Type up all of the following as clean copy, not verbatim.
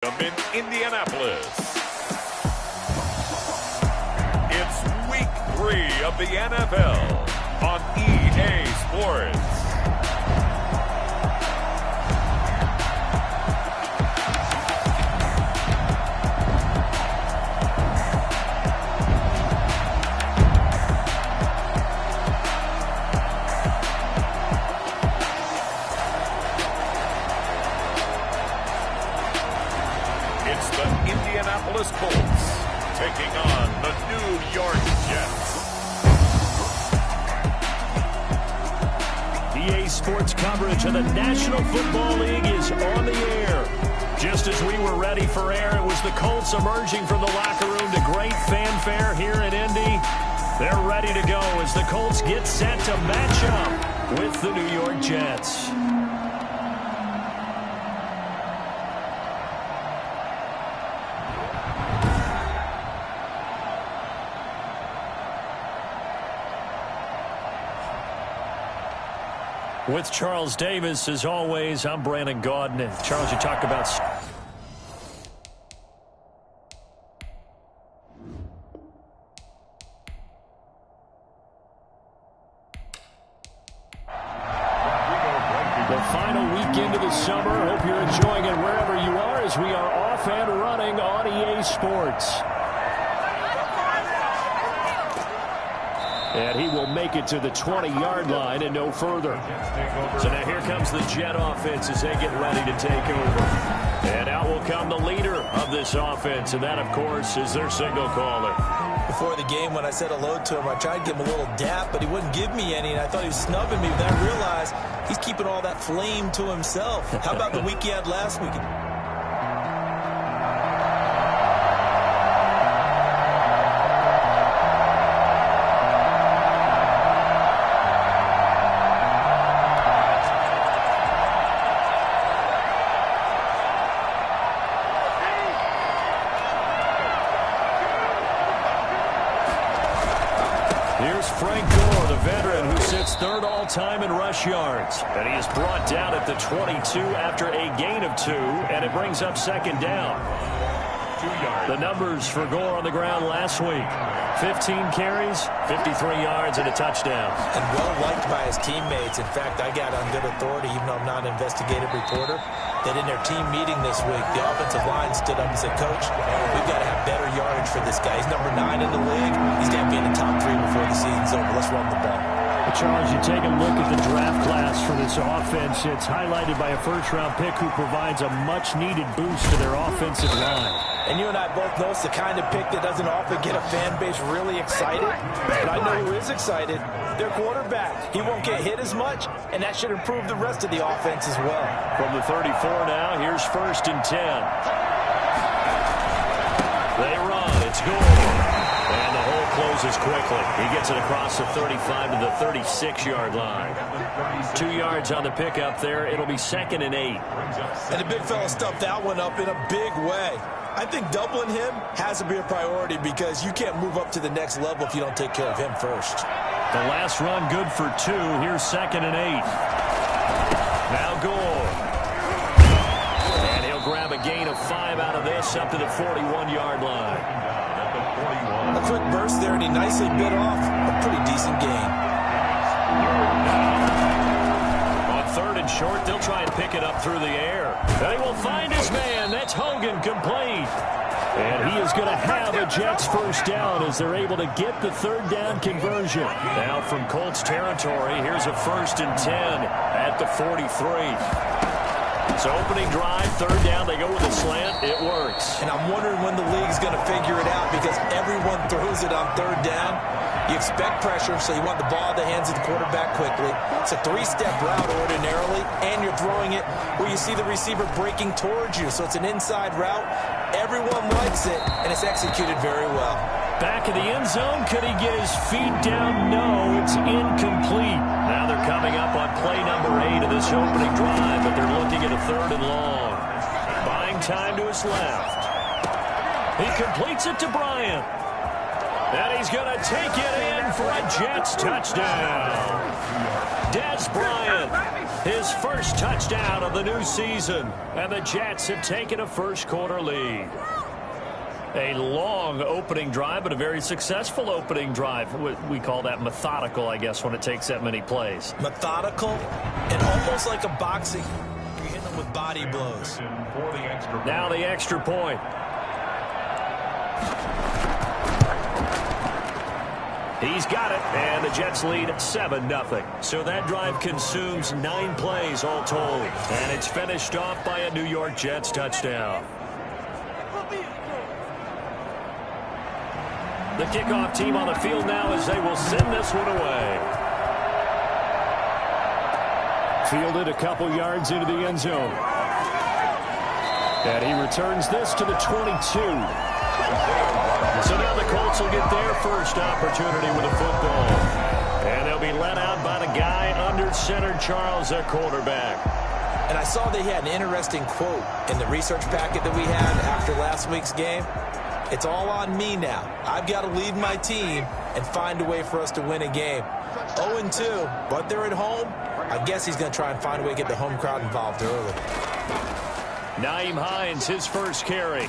In Indianapolis. It's week 3 of the NFL on EA Sports. It's the Indianapolis Colts taking on the New York Jets. EA Sports coverage of the National Football League is on the air. Just as we were ready for air, it was the Colts emerging from the locker room to great fanfare here in Indy. They're ready to go as the Colts get set to match up with the New York Jets. With Charles Davis, as always, I'm Brandon Gaudin. And Charles, you talk about... The final weekend of the summer. Hope you're enjoying it wherever you are as we are off and running on EA Sports. And he will make it to the 20-yard line and no further. So now here comes the Jet offense as they get ready to take over. And out will come the leader of this offense, and that, of course, is their signal caller. Before the game, when I said hello to him, I tried to give him a little dap, but he wouldn't give me any, and I thought he was snubbing me. But I realized he's keeping all that flame to himself. How about the week he had last week? The veteran who sits third all-time in rush yards. And he is brought down at the 22 after a gain of 2, and it brings up second down. 2 yards. The numbers for Gore on the ground last week. 15 carries, 53 yards, and a touchdown. And well-liked by his teammates. In fact, I got on good authority, even though I'm not an investigative reporter, that in their team meeting this week, the offensive line stood up and said, Coach, we've got to have better yardage for this guy. He's number 9 in the league. He's got to be in the top 3 before the season's over. Let's run the ball. Charles, you take a look at the draft class for this offense. It's highlighted by a first-round pick who provides a much-needed boost to their offensive line. And you and I both know it's the kind of pick that doesn't often get a fan base really excited. But I know who is excited. Their quarterback. He won't get hit as much, and that should improve the rest of the offense as well. From the 34 now, here's 1st and 10. They run. It's Gore. And the hole closes quickly. He gets it across the 35 to the 36-yard line. 2 yards on the pickup there. It'll be 2nd and 8. And the big fella stuffed that one up in a big way. I think doubling him has to be a priority because you can't move up to the next level if you don't take care of him first. The last run good for 2. Here's 2nd and 8. Now Gore. And he'll grab a gain of 5 out of this up to the 41-yard line. A quick burst there, and he nicely bit off a pretty decent gain. On 3rd and short, they'll try and pick it up through the air. And he will find his man. That's Hogan, complete. And he is going to have a Jets first down as they're able to get the 3rd down conversion. Now from Colts territory, here's a 1st and 10 at the 43. So opening drive, 3rd down, they go with a slant. It works. And I'm wondering when the league's going to figure it out because everyone throws it on 3rd down. You expect pressure, so you want the ball in the hands of the quarterback quickly. It's a 3-step route ordinarily, and you're throwing it where you see the receiver breaking towards you. So it's an inside route. Everyone likes it, and it's executed very well. Back in the end zone, could he get his feet down? No, it's incomplete. Now they're coming up on play number 8 of this opening drive, but they're looking at a 3rd and long. Buying time to his left. He completes it to Bryant. And he's going to take it in for a Jets touchdown. Des Bryant His first touchdown of the new season. And the Jets have taken a first-quarter lead. A long opening drive, but a very successful opening drive. We call that methodical, I guess, when it takes that many plays. Methodical and almost like a boxing. You're hitting them with body blows. Now the extra point. He's got it, and the Jets lead 7-0. So that drive consumes 9 plays all told. And it's finished off by a New York Jets touchdown. The kickoff team on the field now as they will send this one away. Fielded a couple yards into the end zone. And he returns this to the 22. So now the Colts will get their first opportunity with a football. And they'll be let out by the guy under center, Charles, their quarterback. And I saw they had an interesting quote in the research packet that we had after last week's game. It's all on me now. I've got to lead my team and find a way for us to win a game. 0-2, but they're at home. I guess he's going to try and find a way to get the home crowd involved early. Nyheim Hines, his first carry.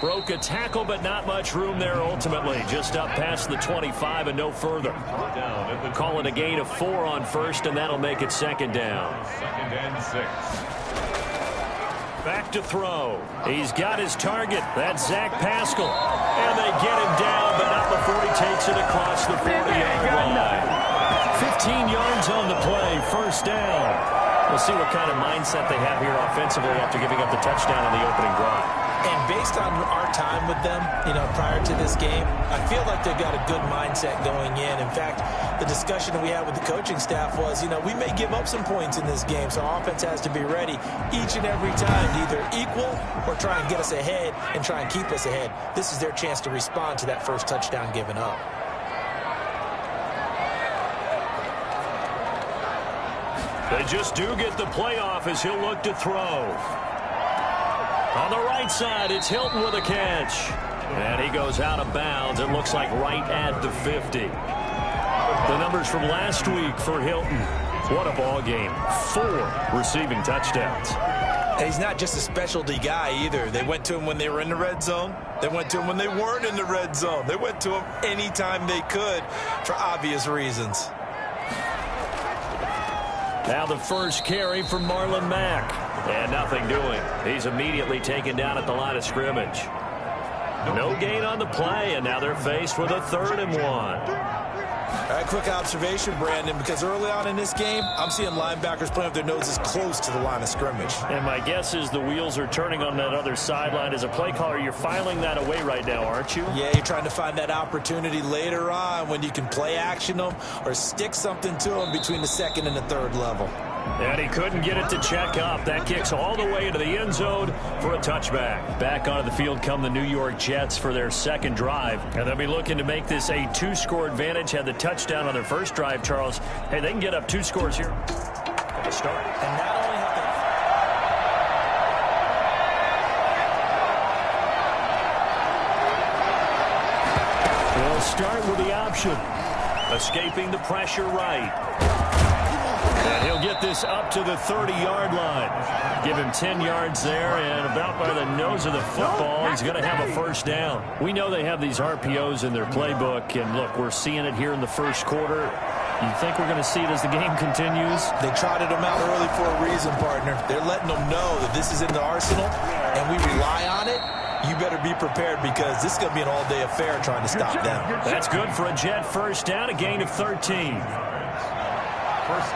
Broke a tackle, but not much room there ultimately. Just up past the 25 and no further. Call it a gain of 4 on first, and that'll make it second down. 2nd and 6. Back to throw. He's got his target. That's Zach Pascal. And they get him down, but not before he takes it across the 40-yard line. 15 yards on the play. First down. We'll see what kind of mindset they have here offensively after giving up the touchdown on the opening drive. And based on our time with them, prior to this game, I feel like they've got a good mindset going in. In fact, the discussion that we had with the coaching staff was, we may give up some points in this game, so our offense has to be ready each and every time to either equal or try and get us ahead and try and keep us ahead. This is their chance to respond to that first touchdown given up. They just do get the playoff as he'll look to throw. On the right side, it's Hilton with a catch. And he goes out of bounds. It looks like right at the 50. The numbers from last week for Hilton. What a ball game. 4 receiving touchdowns. And he's not just a specialty guy either. They went to him when they were in the red zone. They went to him when they weren't in the red zone. They went to him anytime they could for obvious reasons. Now the first carry from Marlon Mack. And nothing doing. He's immediately taken down at the line of scrimmage. No gain on the play, and now they're faced with a 3rd and 1. All right, quick observation, Brandon, because early on in this game, I'm seeing linebackers playing with their noses close to the line of scrimmage. And my guess is the wheels are turning on that other sideline. As a play caller, you're filing that away right now, aren't you? Yeah, you're trying to find that opportunity later on when you can play action them or stick something to them between the 2nd and the 3rd level. And he couldn't get it to check up. That kicks all the way into the end zone for a touchback. Back onto the field come the New York Jets for their second drive. And they'll be looking to make this a 2-score advantage. Had the touchdown on their first drive, Charles. Hey, they can get up 2 scores here at the start. And not only have they... They'll start with the option. Escaping the pressure right. And he'll get this up to the 30-yard line. Give him 10 yards there, and about by the nose of the football, he's going to have a first down. We know they have these RPOs in their playbook, and look, we're seeing it here in the first quarter. You think we're going to see it as the game continues? They trotted them out early for a reason, partner. They're letting them know that this is in the arsenal, and we rely on it. You better be prepared because this is going to be an all-day affair trying to stop them. That's good for a Jet first down, a gain of 13.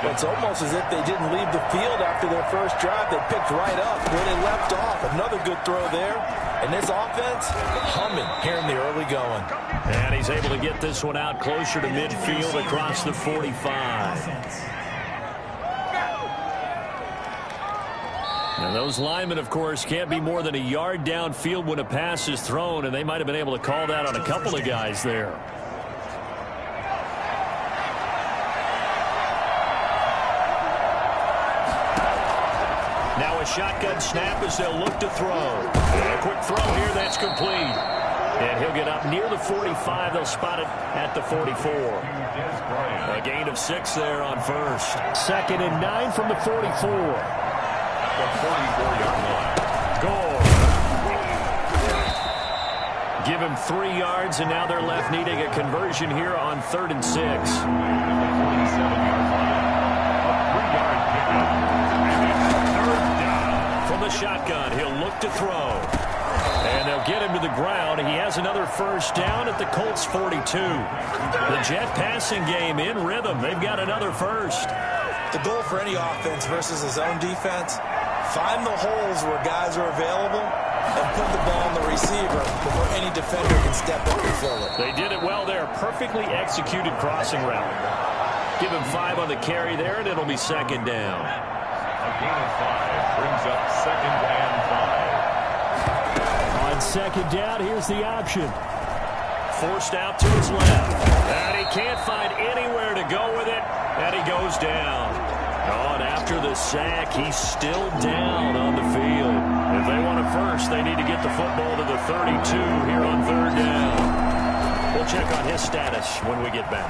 It's almost as if they didn't leave the field after their first drive. They picked right up where they left off. Another good throw there. And this offense, humming here in the early going. And he's able to get this one out closer to midfield across the 45. And those linemen, of course, can't be more than a yard downfield when a pass is thrown, and they might have been able to call that on a couple of guys there. Now a shotgun snap as they'll look to throw. And a quick throw here that's complete. And he'll get up near the 45. They'll spot it at the 44. A gain of 6 there on first. 2nd and 9 from the 44. The 44-yard line. Goal. Give him 3 yards, and now they're left needing a conversion here on 3rd and 6. The 47-yard line. A 3-yard pickup. And it's 3rd down. From the shotgun, he'll look to throw. And they'll get him to the ground. He has another first down at the Colts 42. The Jet passing game in rhythm. They've got another first. The goal for any offense versus his own defense, find the holes where guys are available and put the ball on the receiver before any defender can step up and fill it. They did it well there. Perfectly executed crossing route. Give him 5 on the carry there, and it'll be 2nd down. A gain of 5 brings up 2nd and 5. On 2nd down, here's the option. Forced out to his left. And he can't find anywhere to go with it, and he goes down. Oh, and after the sack, he's still down on the field. If they want a first, they need to get the football to the 32 here on 3rd down. We'll check on his status when we get back.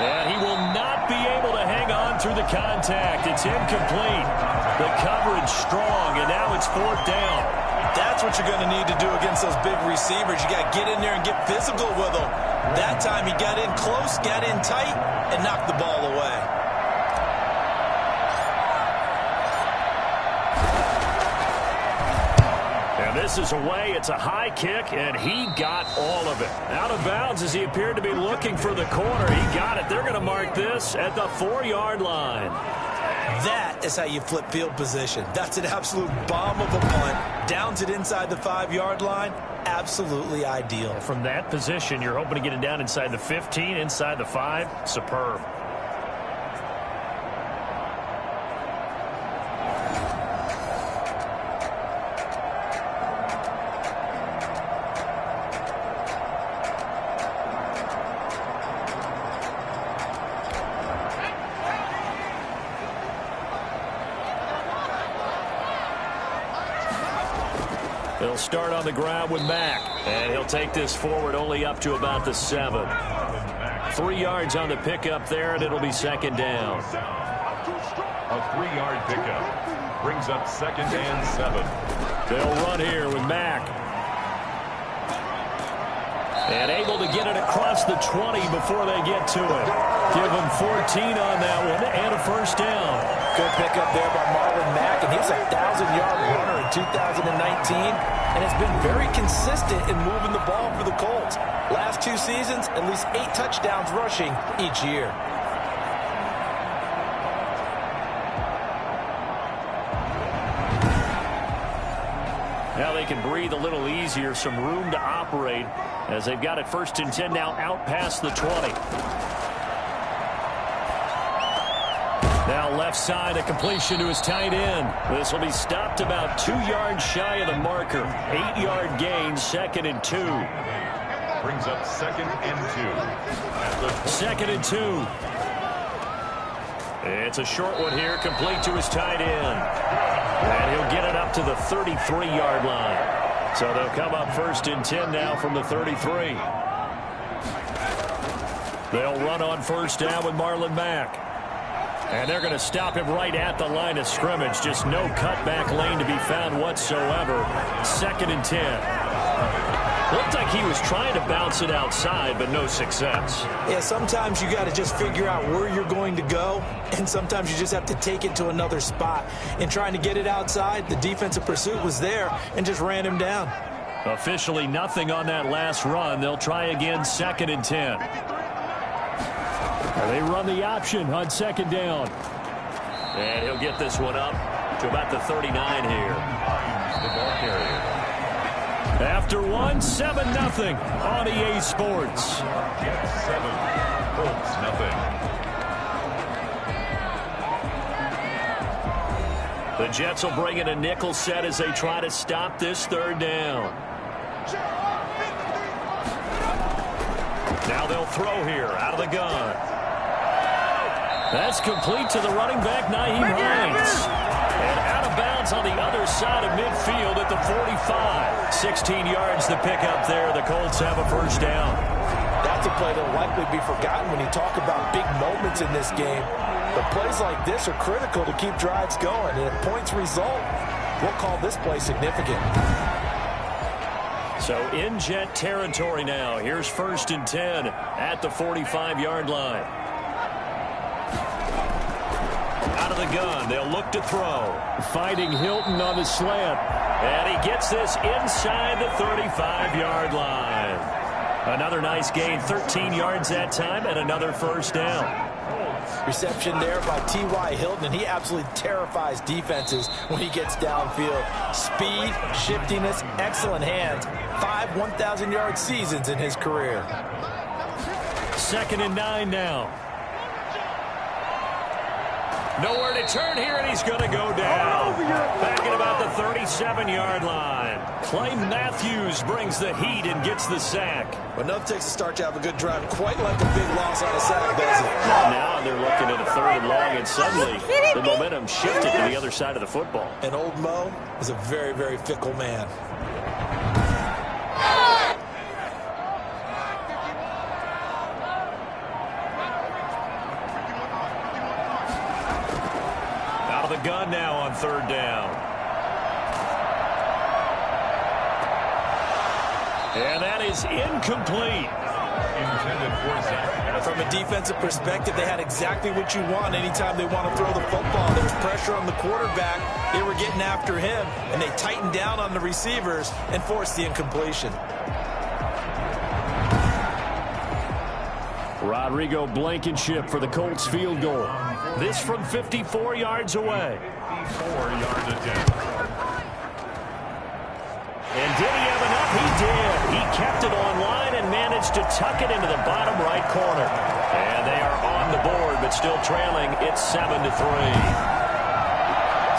And he will not be able to hang on through the contact. It's incomplete. The coverage strong, and now it's 4th down. That's what you're going to need to do against those big receivers. You got to get in there and get physical with them. That time he got in close, got in tight, and knocked the ball away. And this is away. It's a high kick, and he got all of it. Out of bounds as he appeared to be looking for the corner. He got it. They're going to mark this at the 4-yard line. That is how you flip field position. That's an absolute bomb of a punt. Downs it inside the 5-yard line. Absolutely ideal. From that position, you're hoping to get it down inside the 15, inside the 5. Superb. They'll start on the ground with Mack, and he'll take this forward only up to about the 7. 3 yards on the pickup there, and it'll be 2nd down. A 3-yard pickup brings up 2nd and 7. They'll run here with Mack. And able to get it across the 20 before they get to it. Give them 14 on that one and a first down. Good pickup there by Marlon Mack, and he's a 1,000-yard runner in 2019 and has been very consistent in moving the ball for the Colts. Last 2 seasons, at least 8 touchdowns rushing each year. Now they can breathe a little easier, some room to operate as they've got it 1st and 10 now out past the 20. Now left side, a completion to his tight end. This will be stopped about 2 yards shy of the marker. 8-yard gain, 2nd and 2. Brings up 2nd and 2. 2nd and 2. It's a short one here, complete to his tight end. And he'll get it up to the 33-yard line. So they'll come up 1st and 10 now from the 33. They'll run on 1st down with Marlon Mack. And they're going to stop him right at the line of scrimmage. Just no cutback lane to be found whatsoever. 2nd and 10. Looked like he was trying to bounce it outside, but no success. Yeah, sometimes you got to just figure out where you're going to go, and sometimes you just have to take it to another spot. In trying to get it outside, the defensive pursuit was there and just ran him down. Officially nothing on that last run. They'll try again, 2nd and 10. They run the option on 2nd down. And he'll get this one up to about the 39 here. The ball carrier. After 1, 7-0 on EA Sports. Jets 7, Colts nothing. The Jets will bring in a nickel set as they try to stop this 3rd down. Now they'll throw here out of the gun. That's complete to the running back, Nyheim Hines. And out of of bounds on the other side of midfield at the 45. 16 yards to pick up there. The Colts have a first down. That's a play that will likely be forgotten when you talk about big moments in this game. But plays like this are critical to keep drives going. And if points result, we'll call this play significant. So in Jet territory now. Here's 1st and 10 at the 45-yard line. Out of the gun, they'll look to throw. Fighting Hilton on the slant. And he gets this inside the 35-yard line. Another nice gain, 13 yards that time, and another first down. Reception there by T.Y. Hilton, and he absolutely terrifies defenses when he gets downfield. Speed, shiftiness, excellent hands. 5 1,000-yard seasons in his career. 2nd and 9 now. Nowhere to turn here, and he's going to go down. Back at about the 37-yard line. Clay Matthews brings the heat and gets the sack. But enough takes to start to have a good drive, quite like a big loss on a sack, doesn't it? Now they're looking at a 3rd and long, and suddenly the momentum shifted to the other side of the football. And old Mo is a very, very fickle man. Out of the gun now on 3rd down. And that is incomplete. From a defensive perspective, they had exactly what you want anytime they want to throw the football. There was pressure on the quarterback. They were getting after him, and they tightened down on the receivers and forced the incompletion. Rodrigo Blankenship for the Colts field goal. This from 54 yards away. 4-yard attempt. And did he have enough? He did. He kept it online and managed to tuck it into the bottom right corner. And they are on the board, but still trailing. It's 7-3.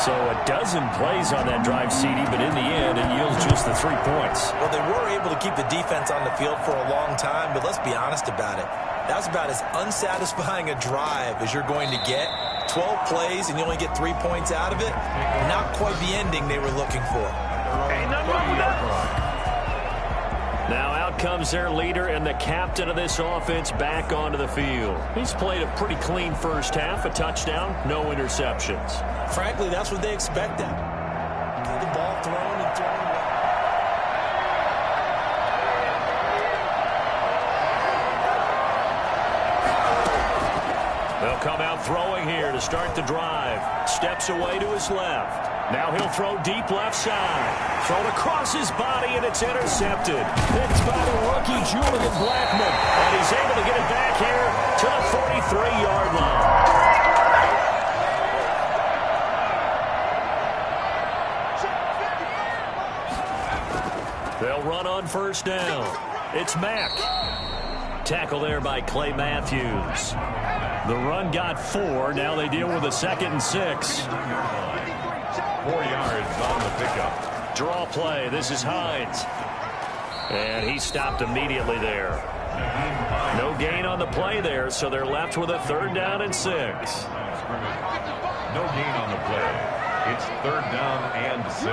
So a dozen plays on that drive, CD, but in the end, it yields just the 3 points. Well, they were able to keep the defense on the field for a long time, but let's be honest about it. That was about as unsatisfying a drive as you're going to get. 12 plays and you only get 3 points out of it. Not quite the ending they were looking for. Now out comes their leader and the captain of this offense back onto the field. He's played a pretty clean first half, a touchdown, no interceptions. Frankly, that's what they expected. Get the ball thrown and thrown. They'll come out throwing here to start the drive. Steps away to his left. Now he'll throw deep left side. Thrown across his body, and it's intercepted. Picked by the rookie, Julian Blackmon. And he's able to get it back here to the 43-yard line. They'll run on first down. It's Mack. Tackle there by Clay Matthews. The run got 4. Now they deal with a 2nd and 6. 4 yards on the pickup. Draw play. This is Hines. And he stopped immediately there. No gain on the play there, so they're left with a 3rd down and 6. No gain on the play. It's 3rd down and 6.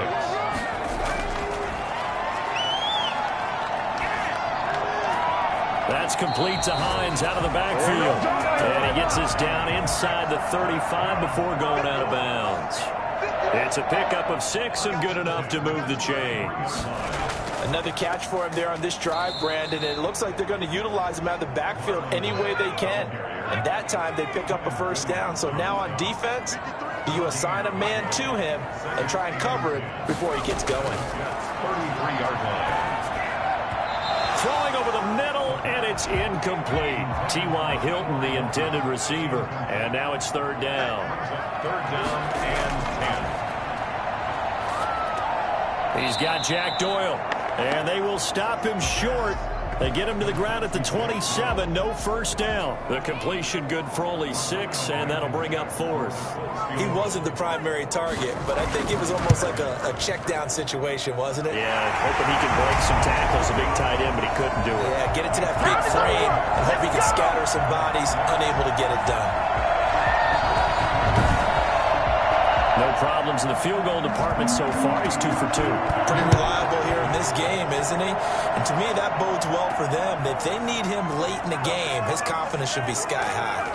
That's complete to Hines out of the backfield. And he gets this down inside the 35 before going out of bounds. It's a pickup of 6 and good enough to move the chains. Another catch for him there on this drive, Brandon. And it looks like they're going to utilize him out of the backfield any way they can. And that time they pick up a first down. So now on defense, you assign a man to him and try and cover him before he gets going. 33-yard line. Throwing over the middle, and it's incomplete. T.Y. Hilton, the intended receiver. And now it's 3rd down. 3rd down and 10. He's got Jack Doyle. And they will stop him short. They get him to the ground at the 27. No first down. The completion good for only 6, and that'll bring up 4th. He wasn't the primary target, but I think it was almost like a check down situation, wasn't it? Yeah, hoping he can break some tackles, a big tight end, but he couldn't do it. Yeah, get it to that big frame and hope he can scatter some bodies, unable to get it done. No problems in the field goal department so far. He's 2 for 2. Pretty reliable here in this game, isn't he? And to me, that bodes well for them. If they need him late in the game, his confidence should be sky high.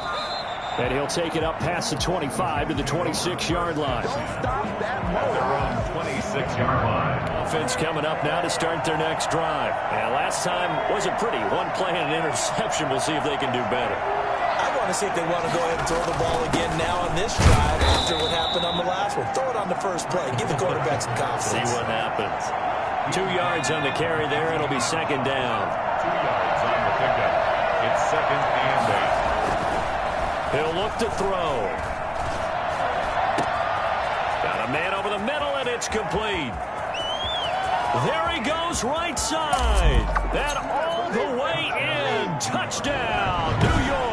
And he'll take it up past the 25 to the 26-yard line. Don't stop that motor on 26-yard line. Offense coming up now to start their next drive. And last time wasn't pretty. One play and an interception. We'll see if they can do better. I want to see if they want to go ahead and throw the ball again now on this drive after what happened on the last one. Throw it on the first play. Give the quarterback some confidence. See what happens. 2 yards on the carry there. It'll be second down. 2 yards on the pickup. It's second and 8. He'll look to throw. Got a man over the middle, and it's complete. There he goes, right side. That all the way in. Touchdown, New York.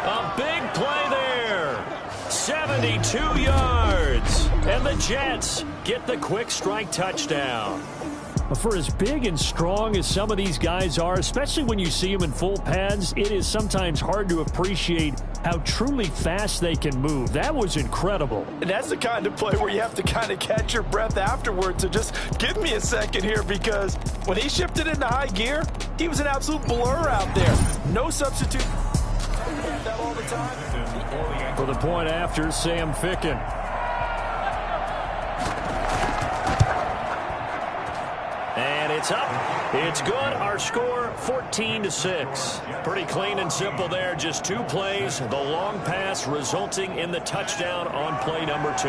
A big play there. 72 yards. And the Jets get the quick strike touchdown. For as big and strong as some of these guys are, especially when you see them in full pads, it is sometimes hard to appreciate how truly fast they can move. That was incredible. And that's the kind of play where you have to kind of catch your breath afterwards. So just give me a second here, because when he shifted into high gear, he was an absolute blur out there. No substitute. That all the time. For the point after, Sam Ficken. And it's up. It's good. Our score, 14-6. Pretty clean and simple there. Just 2 plays. The long pass resulting in the touchdown on play number 2.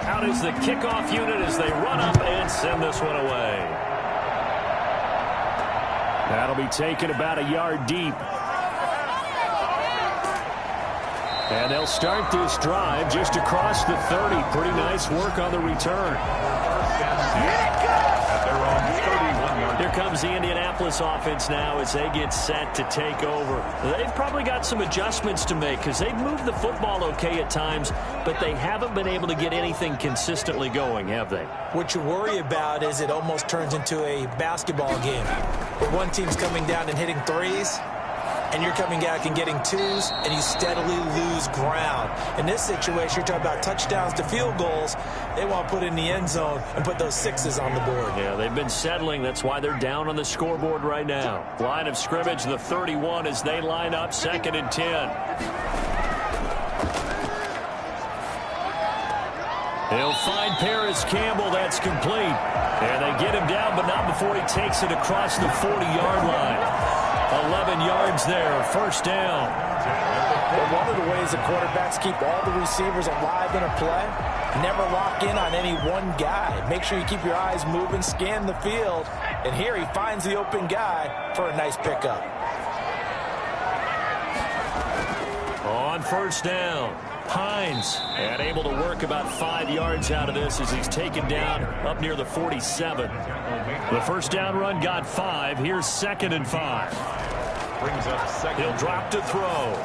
Out is the kickoff unit as they run up and send this one away. That'll be taken about a yard deep. And they'll start this drive just across the 30. Pretty nice work on the return. Here comes the Indianapolis offense now as they get set to take over. They've probably got some adjustments to make because they've moved the football okay at times, but they haven't been able to get anything consistently going, have they? What you worry about is it almost turns into a basketball game where one team's coming down and hitting threes, and you're coming back and getting twos, and you steadily lose ground. In this situation, you're talking about touchdowns to field goals. They want to put in the end zone and put those 6s on the board. Yeah, they've been settling. That's why they're down on the scoreboard right now. Line of scrimmage, the 31 as they line up, 2nd and 10. He'll find Paris Campbell. That's complete. And they get him down, but not before he takes it across the 40-yard line. 11 yards there, first down. But one of the ways the quarterbacks keep all the receivers alive in a play, never lock in on any one guy. Make sure you keep your eyes moving, scan the field. And here he finds the open guy for a nice pickup. On first down, Hines, and able to work about 5 yards out of this as he's taken down up near the 47. The first down run got 5. Here's 2nd and 5. Brings up second. He'll drop to throw.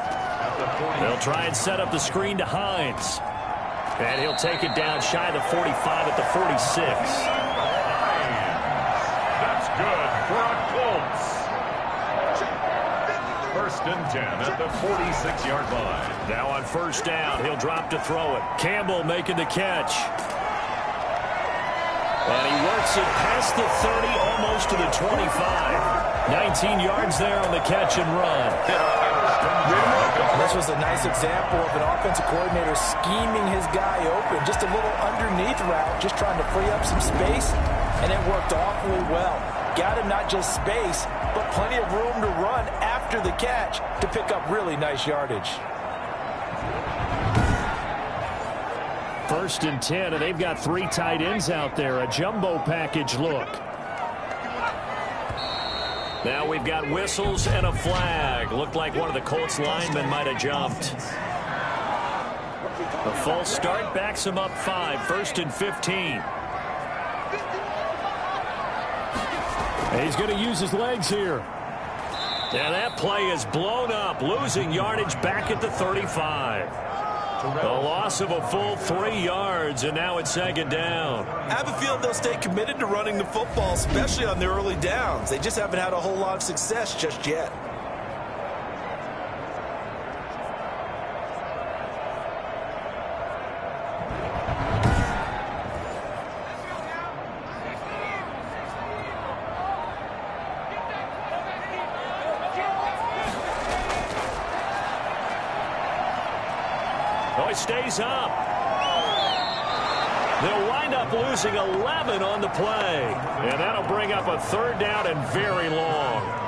They'll try and set up the screen to Hines. And he'll take it down shy of the 45 at the 46. That's good for a Colts. 1st and 10 at the 46-yard line. Now on first down, he'll drop to throw it. Campbell making the catch. And he works it past the 30, almost to the 25. 19 yards there on the catch and run. This was a nice example of an offensive coordinator scheming his guy open. Just a little underneath route, just trying to free up some space, and it worked awfully well. Got him not just space, but plenty of room to run after the catch to pick up really nice yardage. 1st and 10, and they've got 3 tight ends out there. A jumbo package look. Now we've got whistles and a flag. Looked like one of the Colts linemen might have jumped. A false start backs him up 5. 1st and 15. He's going to use his legs here. And that play is blown up, losing yardage back at the 35. A loss of a full 3 yards, and now it's 2nd down. I have a feeling they'll stay committed to running the football, especially on the early downs. They just haven't had a whole lot of success just yet. Oh, he stays up. They'll wind up losing 11 on the play. And that'll bring up a 3rd down and very long.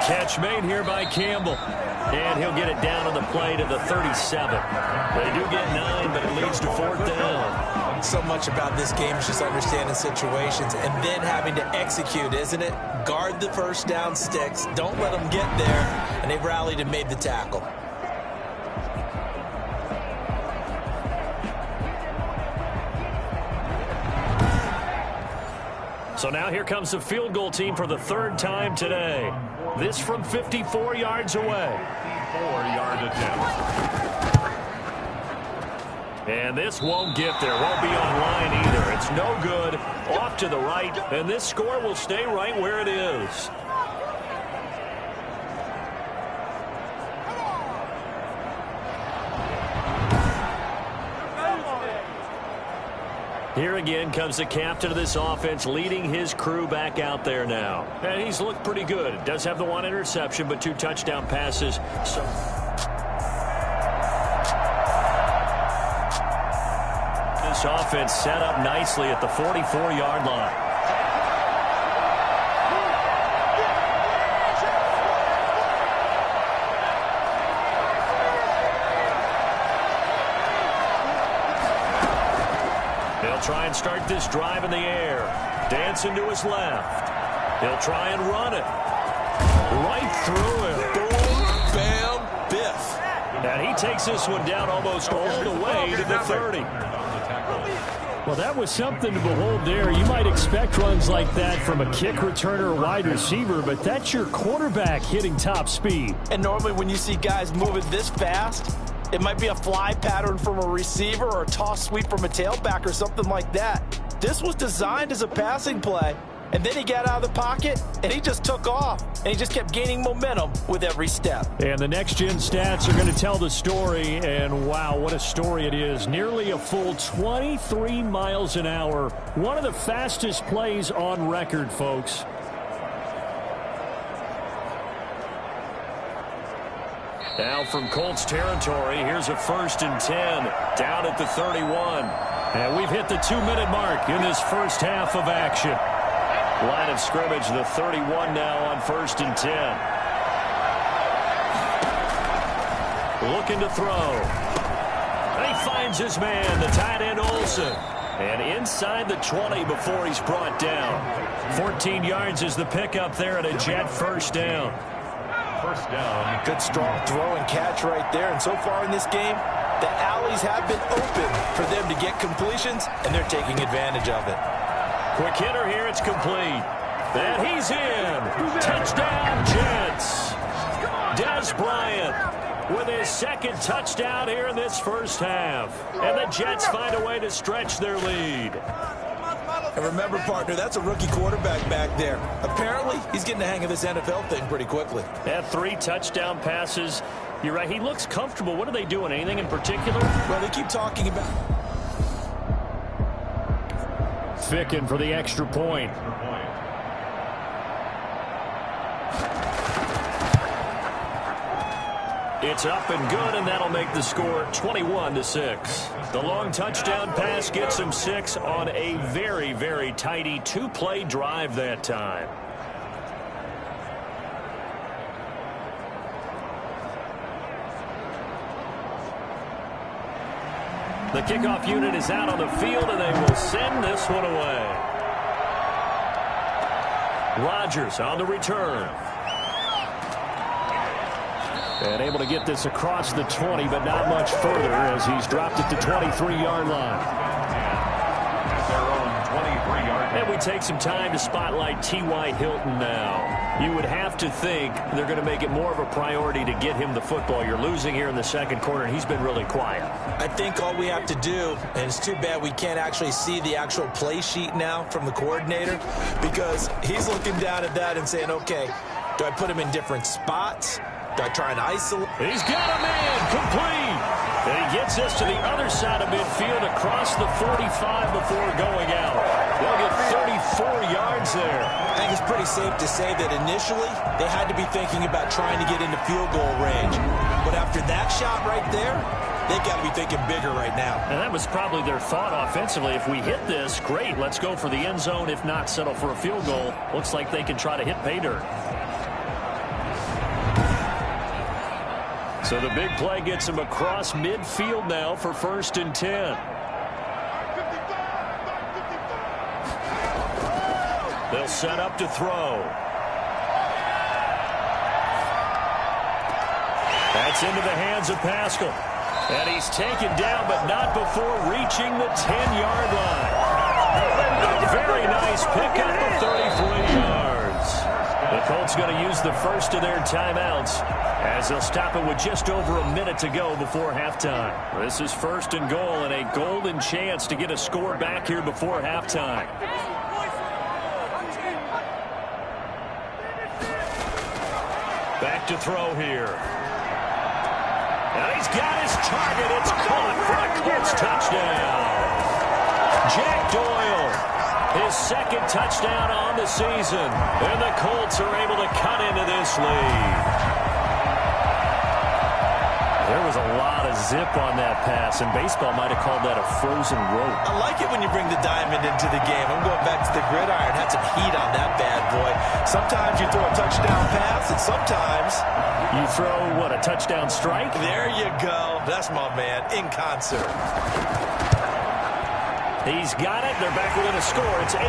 Catch made here by Campbell. And he'll get it down on the play to the 37. They do get 9, but it leads to 4th down. So much about this game is just understanding situations and then having to execute, isn't it? Guard the first down sticks. Don't let them get there. And they've rallied and made the tackle. So now here comes the field goal team for the 3rd time today. This from 54 yards away. 4-yard attempt. And this won't get there. Won't be on line either. It's no good. Off to the right. And this score will stay right where it is. Here again comes the captain of this offense, leading his crew back out there now. And he's looked pretty good. Does have the 1 interception, but 2 touchdown passes. So this offense set up nicely at the 44-yard line. Try and start this drive in the air. Dancing to his left. He'll try and run it. Right through him. Boom, bam, biff. And he takes this one down almost all the way to the 30. Well, that was something to behold there. You might expect runs like that from a kick returner or wide receiver, but that's your quarterback hitting top speed. And normally when you see guys moving this fast, it might be a fly pattern from a receiver or a toss sweep from a tailback or something like that. This was designed as a passing play, and then he got out of the pocket, and he just took off, and he just kept gaining momentum with every step. And the next-gen stats are going to tell the story, and wow, what a story it is. Nearly a full 23 miles an hour. One of the fastest plays on record, folks. Now from Colts territory, here's a 1st and 10 down at the 31. And we've hit the 2-minute mark in this first half of action. Line of scrimmage, the 31 now on 1st and 10. Looking to throw. And he finds his man, the tight end Olsen. And inside the 20 before he's brought down. 14 yards is the pickup there at a Jet 1st down. 1st down. Good strong throw and catch right there. And so far in this game, the alleys have been open for them to get completions, and they're taking advantage of it. Quick hitter here, it's complete. And he's in. Touchdown, Jets. Des Bryant with his 2nd touchdown here in this first half. And the Jets find a way to stretch their lead. And remember, partner, that's a rookie quarterback back there. Apparently, he's getting the hang of this NFL thing pretty quickly. Had 3 touchdown passes. You're right, he looks comfortable. What are they doing? Anything in particular? Well, they keep talking about... Ficken for the extra point. It's up and good, and that'll make the score 21-6. The long touchdown pass gets him 6 on a very, very tidy 2-play drive that time. The kickoff unit is out on the field, and they will send this one away. Rodgers on the return. And able to get this across the 20, but not much further as he's dropped at the 23-yard line. At their own 23-yard And we take some time to spotlight T.Y. Hilton now. You would have to think they're going to make it more of a priority to get him the football. You're losing here in the second quarter, and he's been really quiet. I think all we have to do, and it's too bad we can't actually see the actual play sheet now from the coordinator, because he's looking down at that and saying, okay, do I put him in different spots? Do I try and isolate? He's got a man complete. And he gets us to the other side of midfield across the 45 before going out. They'll get 34 yards there. I think it's pretty safe to say that initially they had to be thinking about trying to get into field goal range. But after that shot right there, they've got to be thinking bigger right now. And that was probably their thought offensively. If we hit this, great, let's go for the end zone. If not, settle for a field goal. Looks like they can try to hit pay dirt. So the big play gets him across midfield now for 1st and 10. They'll set up to throw. That's into the hands of Pascal. And he's taken down, but not before reaching the 10-yard line. A very nice pickup of 33 yards. The Colts going to use the first of their timeouts, as they'll stop it with just over a minute to go before halftime. This is 1st and goal and a golden chance to get a score back here before halftime. Back to throw here. And he's got his target. It's caught for a Colts touchdown. Jack Doyle, his 2nd touchdown on the season. And the Colts are able to cut into this lead. There was a lot of zip on that pass, and baseball might have called that a frozen rope. I like it when you bring the diamond into the game. I'm going back to the gridiron. Had some heat on that bad boy. Sometimes you throw a touchdown pass, and sometimes you throw, what, a touchdown strike? There you go. That's my man, in concert. He's got it. They're back within a score. It's 8,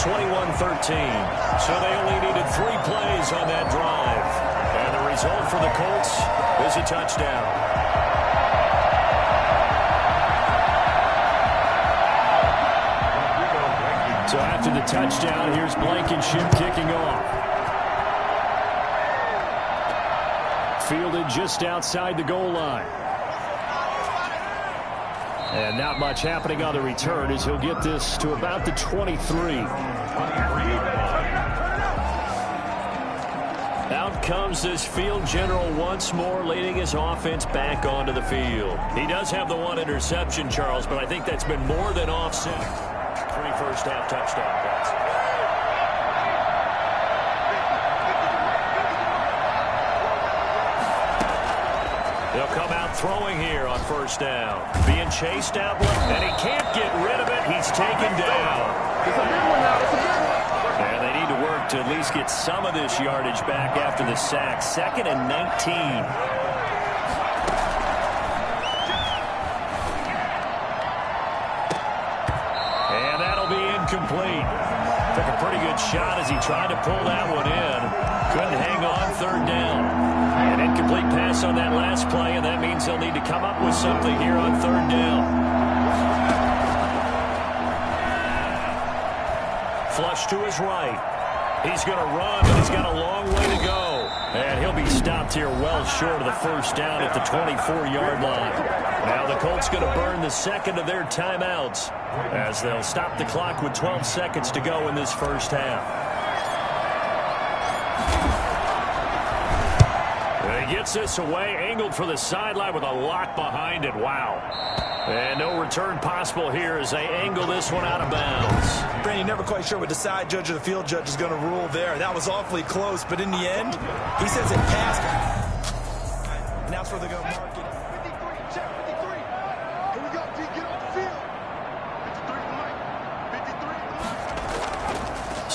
21-13. So they only needed 3 plays on that drive. And the result for the Colts is a touchdown. So after the touchdown, here's Blankenship kicking off. Fielded just outside the goal line. And not much happening on the return as he'll get this to about the 23. Out comes this field general once more, leading his offense back onto the field. He does have the 1 interception, Charles, but I think that's been more than offset. 3 first-half touchdown passes. They'll come out throwing here on 1st down. Being chased out, and he can't get rid of it. He's taken down. And they need to work to at least get some of this yardage back after the sack. 2nd and 19. And that'll be incomplete. Took a pretty good shot as he tried to pull that one in. Couldn't hang on 3rd down. An incomplete pass on that last play, and that means they'll need to come up with something here on 3rd down. Flush to his right. He's going to run, but he's got a long way to go. And he'll be stopped here well short of the 1st down at the 24-yard line. Now the Colts going to burn the 2nd of their timeouts as they'll stop the clock with 12 seconds to go in this 1st half. He gets this away, angled for the sideline with a lock behind it. Wow. And no return possible here as they angle this one out of bounds. Brandon, you're never quite sure what the side judge or the field judge is going to rule there. That was awfully close, but in the end, he says it passed. And that's where they're going to mark it. 53, check 53. Here we go, D, get off the field. 53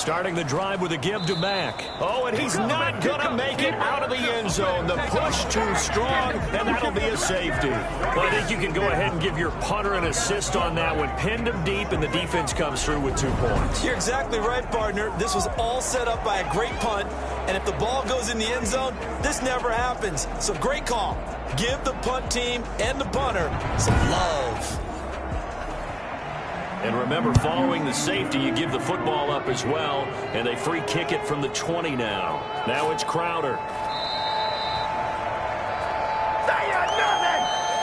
Starting the drive with a give to Mack. Oh, and he's not going to make it out of the end zone. The push too strong, and that'll be a safety. Well, I think you can go ahead and give your punter an assist on that one. Pinned him deep, and the defense comes through with 2 points. You're exactly right, partner. This was all set up by a great punt, and if the ball goes in the end zone, this never happens. So great call. Give the punt team and the punter some love. And remember, following the safety, you give the football up as well, and they free kick it from the 20 now. Now it's Crowder.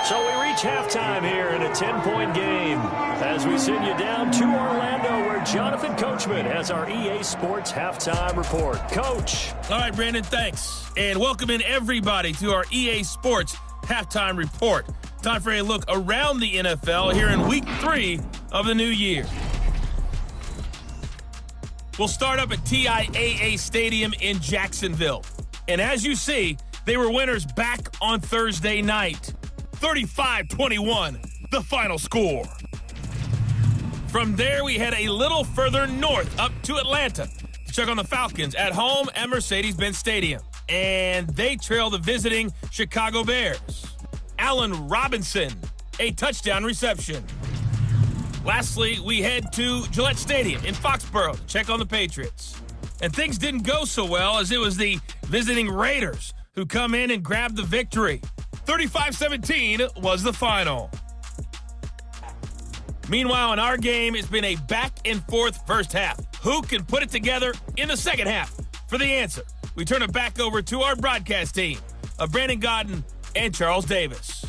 So we reach halftime here in a 10-point game as we send you down to Orlando, where Jonathan Coachman has our EA Sports halftime report. Coach. All right, Brandon, thanks. And welcome in everybody to our EA Sports halftime report. Time for a look around the NFL here in week 3 of the new year. We'll start up at TIAA Stadium in Jacksonville. And as you see, they were winners back on Thursday night. 35-21, the final score. From there, we head a little further north up to Atlanta to check on the Falcons at home at Mercedes-Benz Stadium. And they trail the visiting Chicago Bears. Allen Robinson, a touchdown reception. Lastly, we head to Gillette Stadium in Foxborough to check on the Patriots. And things didn't go so well, as it was the visiting Raiders who come in and grab the victory. 35-17 was the final. Meanwhile, in our game, it's been a back-and-forth first half. Who can put it together in the second half? For the answer, we turn it back over to our broadcast team of Brandon Godden and Charles Davis.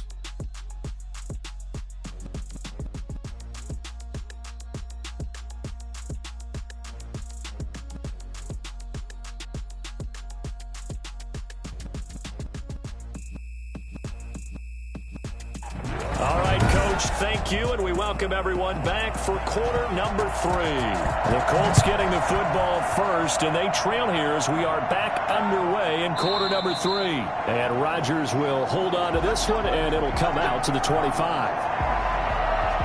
All right, Coach, thank you, and we welcome everyone back for quarter number 3. The Colts getting the football first, and they trail here as we are back underway in quarter number 3. And Rodgers will hold on to this one, and it'll come out to the 25.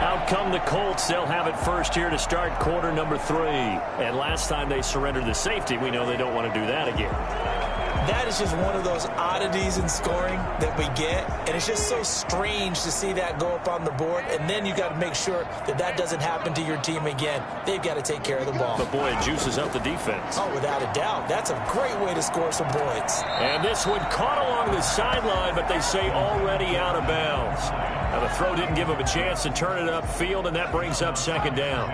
Out come the Colts. They'll have it first here to start quarter number 3. And last time they surrendered the safety, we know they don't want to do that again. That is just one of those oddities in scoring that we get, and it's just so strange to see that go up on the board, and then you got to make sure that that doesn't happen to your team again. They've got to take care of the ball. But boy, it juices up the defense. Oh, without a doubt. That's a great way to score some points. And this one caught along the sideline, but they say already out of bounds. Now the throw didn't give him a chance to turn it upfield, and that brings up second down.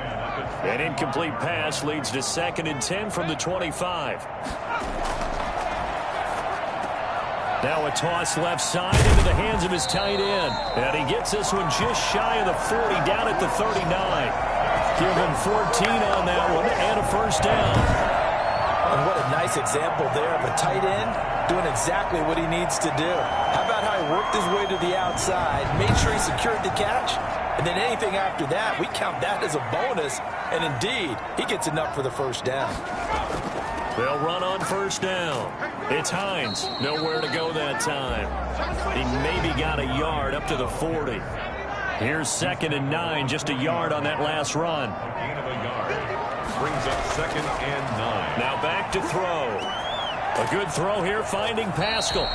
An incomplete pass leads to 2nd and 10 from the 25. Now a toss left side into the hands of his tight end. And he gets this one just shy of the 40, down at the 39. Give him 14 on that one and a first down. And what a nice example there of a tight end doing exactly what he needs to do. How about how he worked his way to the outside, made sure he secured the catch, and then anything after that, we count that as a bonus. And indeed, he gets enough for the first down. They'll run on first down. It's Hines. Nowhere to go that time. He maybe got a yard up to the 40. Here's 2nd and 9, just a yard on that last run. Gain of a yard. Brings up 2nd and 9. Now back to throw. A good throw here, finding Pascal.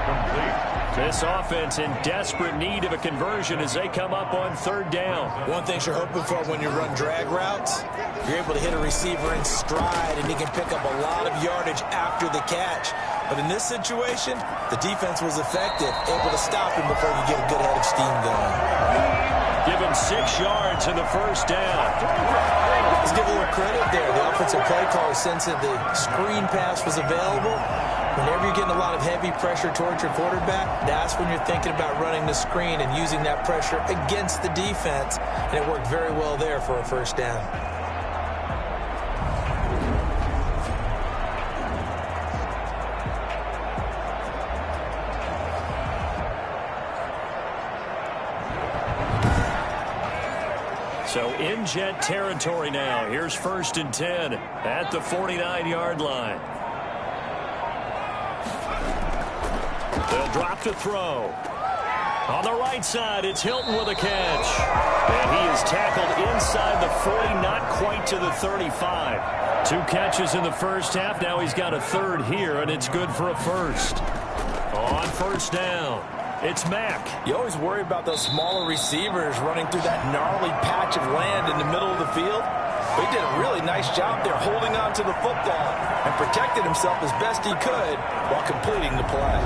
Complete. This offense in desperate need of a conversion as they come up on 3rd down. One thing you're hoping for when you run drag routes, you're able to hit a receiver in stride, and he can pick up a lot of yardage after the catch. But in this situation, the defense was effective, able to stop him before he get a good head of steam going. Give him 6 yards in the first down. Let's give a little credit there. The offensive play caller sensed that the screen pass was available. Whenever you're getting a lot of heavy pressure towards your quarterback, that's when you're thinking about running the screen and using that pressure against the defense. And it worked very well there for a first down. So in Jet territory now. Here's 1st and 10 at the 49-yard line. They'll drop to throw. On the right side, it's Hilton with a catch. And he is tackled inside the 40, not quite to the 35. 2 catches in the first half. Now he's got a 3rd here, and it's good for a first. On first down, it's Mack. You always worry about those smaller receivers running through that gnarly patch of land in the middle of the field. But he did a really nice job there holding on to the football and protected himself as best he could while completing the play.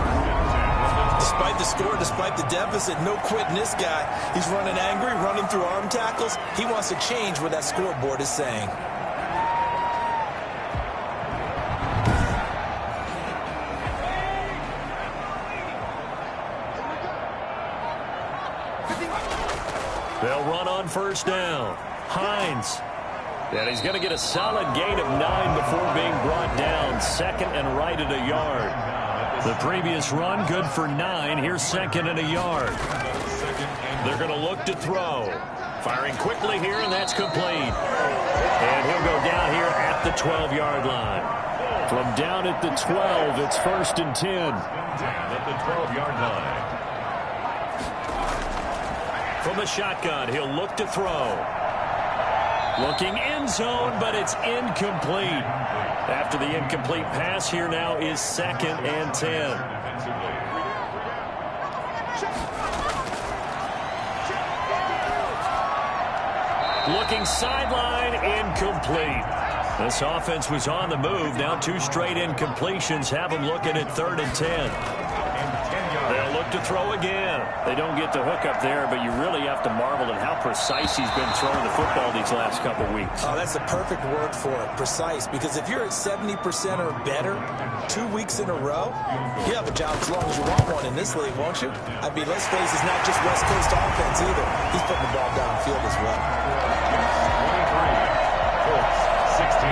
Despite the score, despite the deficit, no quitting this guy. He's running angry, running through arm tackles. He wants to change what that scoreboard is saying. They'll run on first down. Hines. And he's going to get a solid gain of 9 before being brought down. Second and right at a yard. The previous run, good for 9. Here's second and a yard. They're going to look to throw. Firing quickly here, and that's complete. And he'll go down here at the 12-yard line. From down at the 12, it's first and 10. At the 12-yard line. From the shotgun, he'll look to throw. Looking end zone, but it's incomplete. After the incomplete pass, here now is second and 10. Looking sideline, incomplete. This offense was on the move. Now 2 straight incompletions have them looking at third and 10. They'll look to throw again. They don't get the hook up there, but you really have to marvel at how precise he's been throwing the football these last couple weeks. Oh, that's the perfect word for it, precise. Because if you're at 70% or better 2 weeks in a row, you have a job as long as you want one in this league, won't you? I mean, let's face it, it's not just West Coast offense either. He's putting the ball downfield as well. 23, Colts, 16.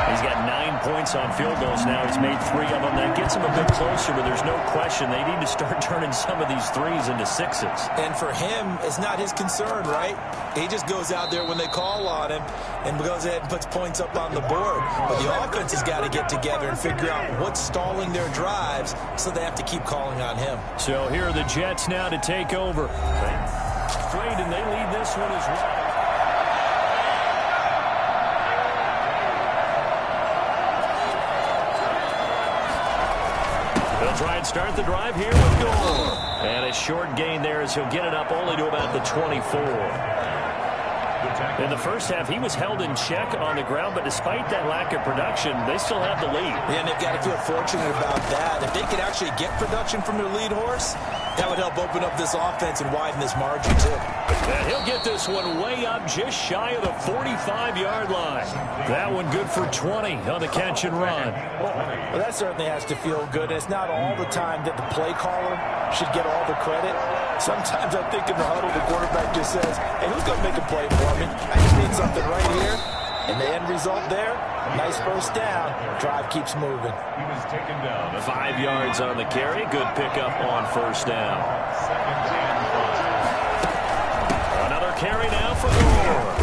He's got 9 points on field goals now. He's made 3 of them. That gets him a bit closer, but there's no question they need to start turning some of these threes into 6s. And for him, it's not his concern, right? He just goes out there when they call on him and goes ahead and puts points up on the board. But the offense has got to get together and figure out what's stalling their drives, so they have to keep calling on him. So here are the Jets now to take over. Straight, and they lead this one as well. Try and start the drive here with Gore. And a short gain there as he'll get it up only to about the 24. In the first half, he was held in check on the ground, but despite that lack of production, they still have the lead. Yeah, and they've got to feel fortunate about that. If they could actually get production from their lead horse, that would help open up this offense and widen this margin, too. And he'll get this one way up just shy of the 45-yard line. That one good for 20 on the catch and run. Well, that certainly has to feel good. It's not all the time that the play caller should get all the credit. Sometimes I think in the huddle, the quarterback just says, hey, who's going to make a play for me? I just need something right here. And the end result there, nice first down. Drive keeps moving. He was taken down. 5 yards on the carry. Good pickup on first down. Another carry now for Gore.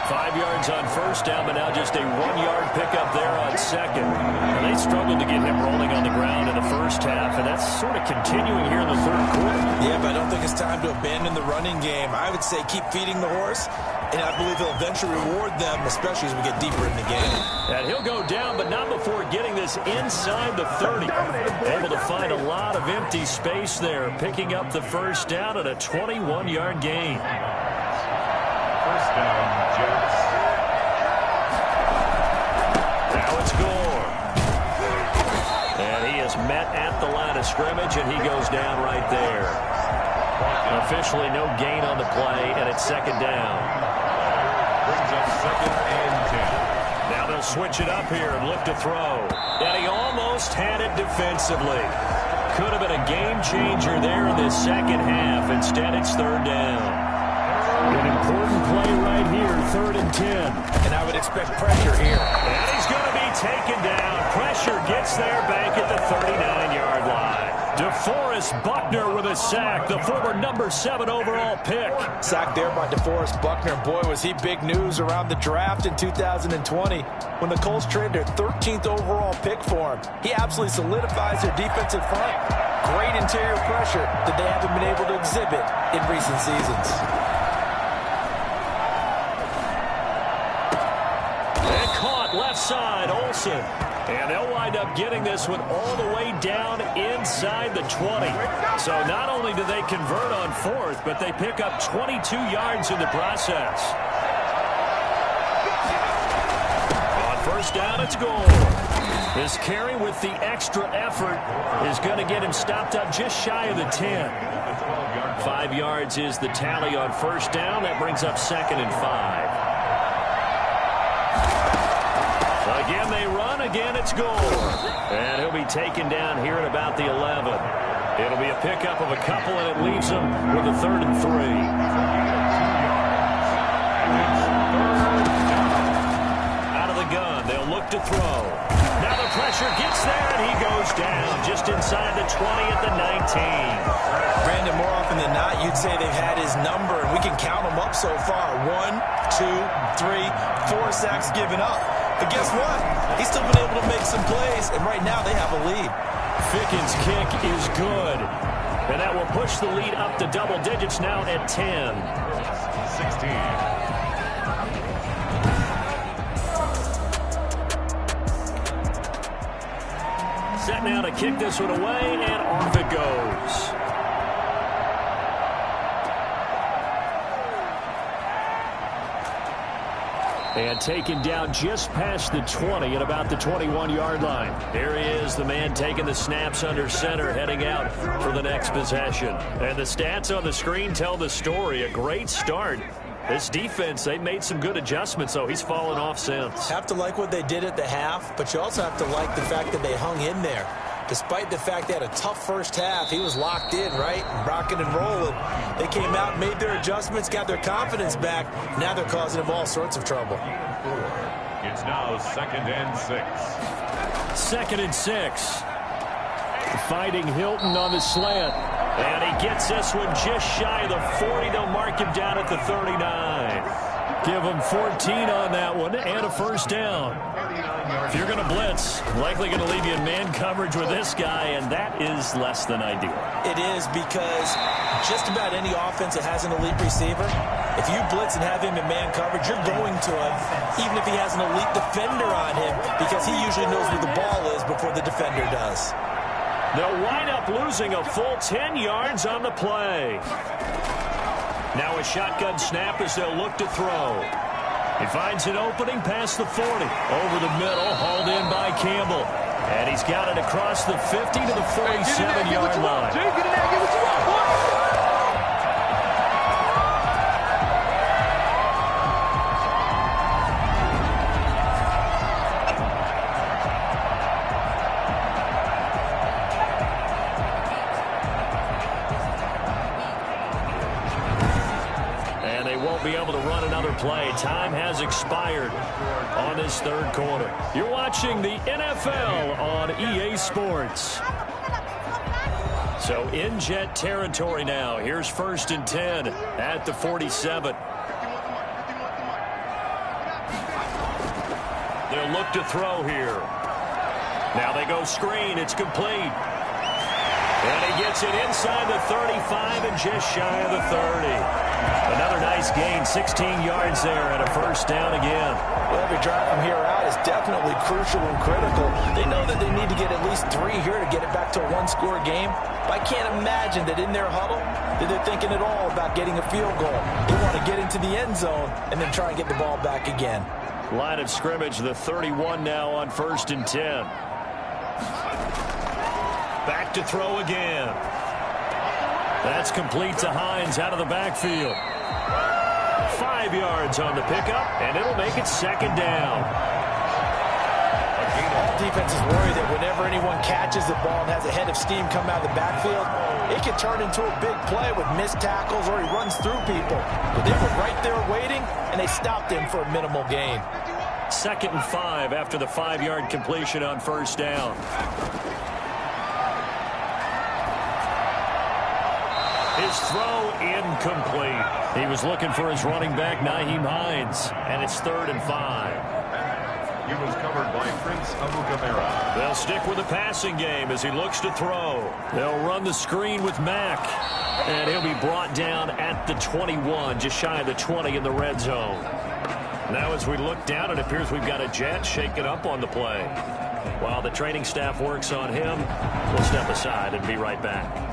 5 yards on first down, but now just a 1-yard pickup there on second. And they struggled to get him rolling on the ground in the first half, and that's sort of continuing here in the third quarter. Yeah, but I don't think it's time to abandon the running game. I would say keep feeding the horse, and I believe he'll eventually reward them, especially as we get deeper in the game. And he'll go down, but not before getting this inside the 30. Able to find a lot of empty space there, picking up the first down at a 21-yard gain. First down, Jets. Now it's Gore. And he is met at the line of scrimmage, and he goes down right there. Officially no gain on the play, and it's second down. Brings up second and 10. Now they'll switch it up here and look to throw. And he almost had it defensively. Could have been a game changer there in this second half. Instead, it's third down. An important play right here, third and 10. And I would expect pressure here. And he's going to be taken down. Pressure gets there back at the 39-yard line. DeForest Buckner with a sack, the former number 7 overall pick. Sacked there by DeForest Buckner. Boy, was he big news around the draft in 2020 when the Colts traded their 13th overall pick for him. He absolutely solidifies their defensive front. Great interior pressure that they haven't been able to exhibit in recent seasons. And caught left side, Olsen. And they'll wind up getting this one all the way down inside the 20. So not only do they convert on fourth, but they pick up 22 yards in the process. On first down, it's Gore. This carry with the extra effort is going to get him stopped up just shy of the 10. 5 yards is the tally on first down. That brings up 2nd and 5. Again, they run. Again, it's Gore. And he'll be taken down here at about the 11. It'll be a pickup of a couple, and it leaves them with a 3rd and 3. Out of the gun, they'll look to throw. Now the pressure gets there, and he goes down just inside the 20 at the 19. Brandon, more often than not, you'd say they've had his number, and we can count them up so far. 1, 2, 3, 4 sacks given up. But guess what? He's still been able to make some plays, and right now they have a lead. Ficken's kick is good, and that will push the lead up to double digits now at 10. 16. Set now to kick this one away, and off it goes. And taken down just past the 20 at about the 21-yard line. There he is, the man taking the snaps under center, heading out for the next possession. And the stats on the screen tell the story. A great start. This defense, they made some good adjustments, so he's fallen off since. Have to like what they did at the half, but you also have to like the fact that they hung in there. Despite the fact they had a tough first half, he was locked in, right? Rocking and rolling. They came out, made their adjustments, got their confidence back. Now they're causing him all sorts of trouble. It's now 2nd and 6. 2nd and 6. Fighting Hilton on the slant. And he gets this one just shy of the 40. They'll mark him down at the 39. Give him 14 on that one and a first down. If you're going to blitz, likely going to leave you in man coverage with this guy, and that is less than ideal. It is, because just about any offense that has an elite receiver, if you blitz and have him in man coverage, you're going to him, even if he has an elite defender on him, because he usually knows where the ball is before the defender does. They'll wind up losing a full 10 yards on the play. Now a shotgun snap as they'll look to throw. He finds an opening past the 40. Over the middle, hauled in by Campbell. And he's got it across the 50 to the 47-yard line. Jay, get in there, get what you want, boy. Be able to run another play. Time has expired on this 3rd quarter. You're watching the NFL on EA Sports. So in Jet territory now. Here's 1st and 10 at the 47. They'll look to throw here. Now they go screen. It's complete. And he gets it inside the 35 and just shy of the 30. Another nice gain, 16 yards there, and a first down again. Well, every drive from here out is definitely crucial and critical. They know that they need to get at least 3 here to get it back to a one-score game. But I can't imagine that in their huddle that they're thinking at all about getting a field goal. They want to get into the end zone and then try and get the ball back again. Line of scrimmage, the 31 now on 1st and 10. Back to throw again. That's complete to Hines out of the backfield. 5 yards on the pickup, and it'll make it 2nd down. All defenses worry that whenever anyone catches the ball and has a head of steam come out of the backfield, it can turn into a big play with missed tackles or he runs through people. But they were right there waiting, and they stopped him for a minimal gain. 2nd and 5 after the 5-yard completion on first down. His throw incomplete. He was looking for his running back, Nyheim Hines, and it's 3rd and 5. He was covered by Prince Amukamara. They'll stick with the passing game as he looks to throw. They'll run the screen with Mack, and he'll be brought down at the 21, just shy of the 20 in the red zone. Now as we look down, it appears we've got a Jet shaken up on the play. While the training staff works on him, we'll step aside and be right back.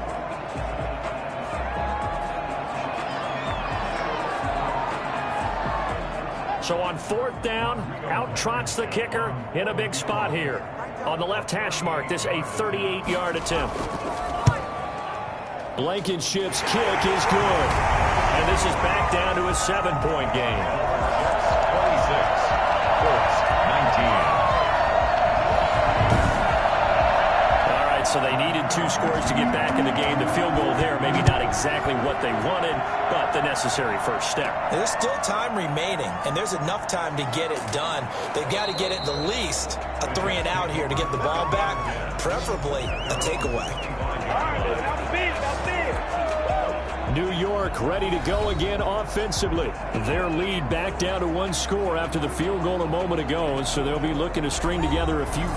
So on 4th down, out trots the kicker in a big spot here. On the left hash mark, this a 38-yard attempt. Blankenship's kick is good. And this is back down to a 7-point game. 26. Colts 19. So they needed 2 scores to get back in the game. The field goal there, maybe not exactly what they wanted, but the necessary first step. There's still time remaining, and there's enough time to get it done. They've got to get it the least a 3 and out here to get the ball back, preferably a takeaway. New York ready to go again offensively. Their lead back down to 1 score after the field goal a moment ago, so they'll be looking to string together a few.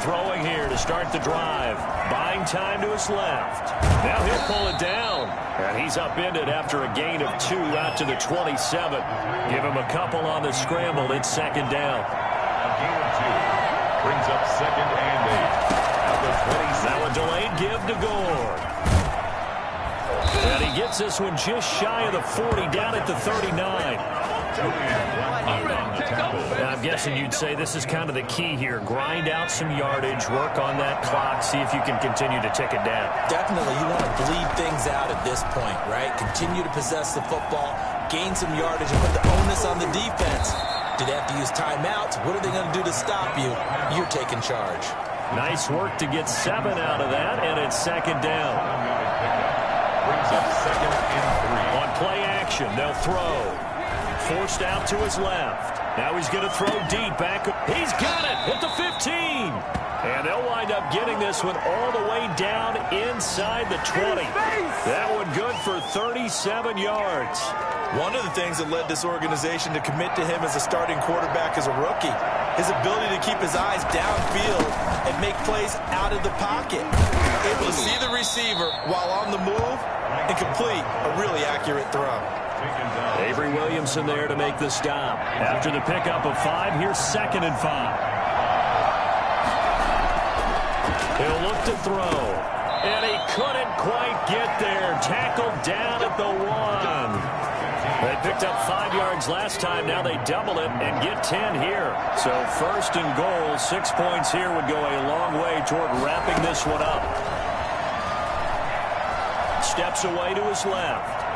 Throwing here to start the drive. Buying time to his left. Now he'll pull it down. And he's upended after a gain of 2 out to the 27. Give him a couple on the scramble. It's second down. A gain of 2 brings up 2nd and 8. At the 27. Now a delayed give to Gore. And he gets this one just shy of the 40, down at the 39. I'm guessing you'd say this is kind of the key here. Grind out some yardage, work on that clock, see if you can continue to tick it down. Definitely, you want to bleed things out at this point, right? Continue to possess the football, gain some yardage, and put the onus on the defense. Do they have to use timeouts? What are they going to do to stop you? You're taking charge. Nice work to get 7 out of that, and it's second down. Brings up 2nd and 3. On play action, they'll throw. Forced out to his left. Now he's going to throw deep back. He's got it at the 15. And they'll wind up getting this one all the way down inside the 20. That one good for 37 yards. One of the things that led this organization to commit to him as a starting quarterback as a rookie, his ability to keep his eyes downfield and make plays out of the pocket. Able to see the receiver while on the move and complete a really accurate throw. Avery Williamson there to make the stop. After the pickup of 5, here's 2nd and 5. He'll look to throw. And he couldn't quite get there. Tackled down at the 1. They picked up 5 yards last time. Now they double it and get 10 here. So 1st and goal, 6 points here would go a long way toward wrapping this one up. Steps away to his left.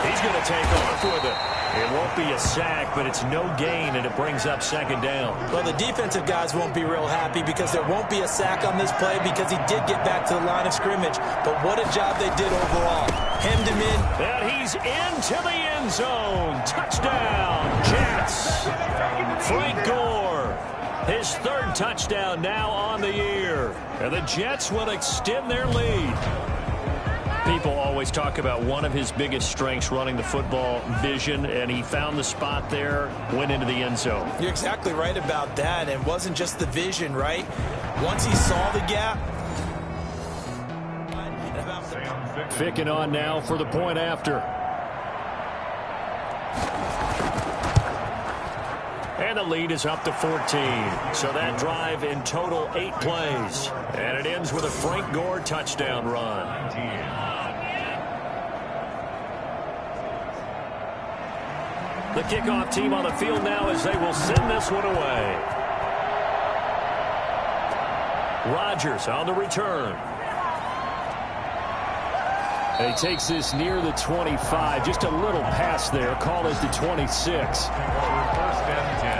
He's going to take off with it. It won't be a sack, but it's no gain, and it brings up 2nd down. Well, the defensive guys won't be real happy because there won't be a sack on this play because he did get back to the line of scrimmage. But what a job they did overall. Hemmed him in. And he's into the end zone. Touchdown, Jets. Frank Gore, his 3rd touchdown now on the year. And the Jets will extend their lead. People always talk about one of his biggest strengths, running the football, vision, and he found the spot there, went into the end zone. You're exactly right about that. It wasn't just the vision, right? Once he saw the gap. Ficking on now for the point after. And the lead is up to 14. So that drive in total 8 plays. And it ends with a Frank Gore touchdown run. The kickoff team on the field now as they will send this one away. Rodgers on the return. He takes this near the 25. Just a little pass there. Call it the 26. 1st and 10.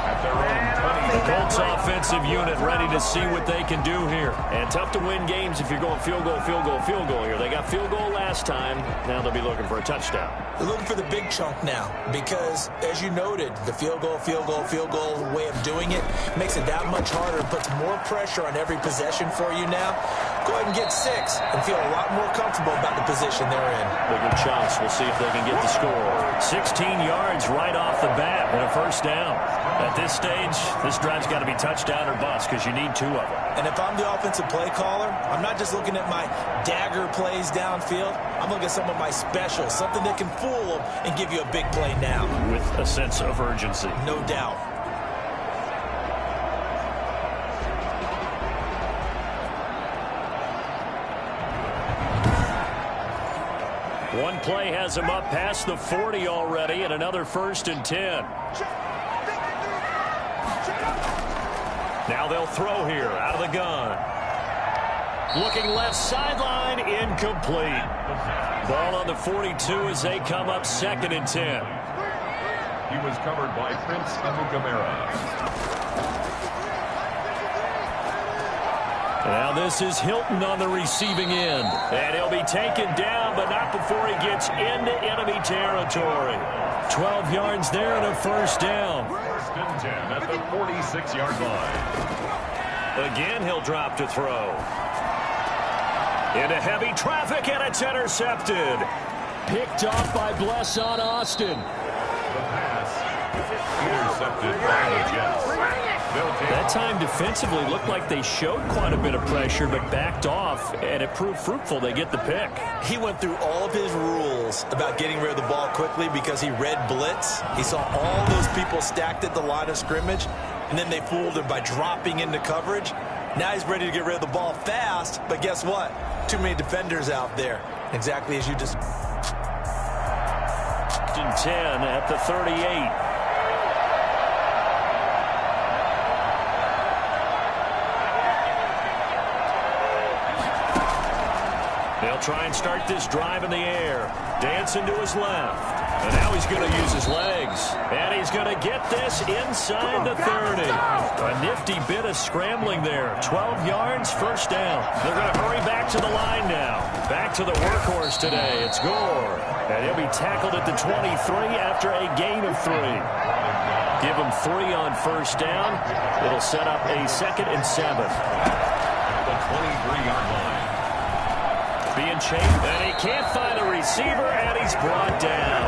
At their own 20. The Colts offensive unit ready to see what they can do here. And tough to win games if you're going field goal, field goal, field goal here. They got field goal last time. Now they'll be looking for a touchdown. They're looking for the big chunk now because, as you noted, the field goal way of doing it makes it that much harder and puts more pressure on every possession for you now. go ahead and get 6 and feel a lot more comfortable about the position they're in. Bigger chunks. We'll see if they can get the score. 16 yards right off the bat and a first down. At this stage, this drive's got to be touchdown or bust because you need 2 of them. And if I'm the offensive play caller, I'm not just looking at my dagger plays downfield. I'm looking at some of my specials, something that can fool them and give you a big play now. With a sense of urgency. No doubt. One play has him up past the 40 already, and another 1st and 10. Now they'll throw here out of the gun. Looking left sideline, incomplete. Ball on the 42 as they come up 2nd and 10. He was covered by Prince Amukamara. Now this is Hilton on the receiving end. And he'll be taken down, but not before he gets into enemy territory. 12 yards there and a first down. 1st and 10 at the 46-yard line. Again, he'll drop to throw. Into heavy traffic, and it's intercepted. Picked off by Blesson Austin. The pass intercepted by the Jets. That time defensively looked like they showed quite a bit of pressure but backed off, and it proved fruitful. They get the pick. He went through all of his rules about getting rid of the ball quickly because he read blitz. He saw all those people stacked at the line of scrimmage, and then they fooled him by dropping into coverage. Now he's ready to get rid of the ball fast, but guess what? Too many defenders out there. Exactly as you just... 10 at the 38. They'll try and start this drive in the air. Dancing to his left. And now he's going to use his legs. And he's going to get this inside the 30. A nifty bit of scrambling there. 12 yards, first down. They're going to hurry back to the line now. Back to the workhorse today. It's Gore. And he'll be tackled at the 23 after a gain of 3. Give him 3 on first down. It'll set up a 2nd and 7. The 23-yard line. Being chased, and he can't find a receiver, and he's brought down.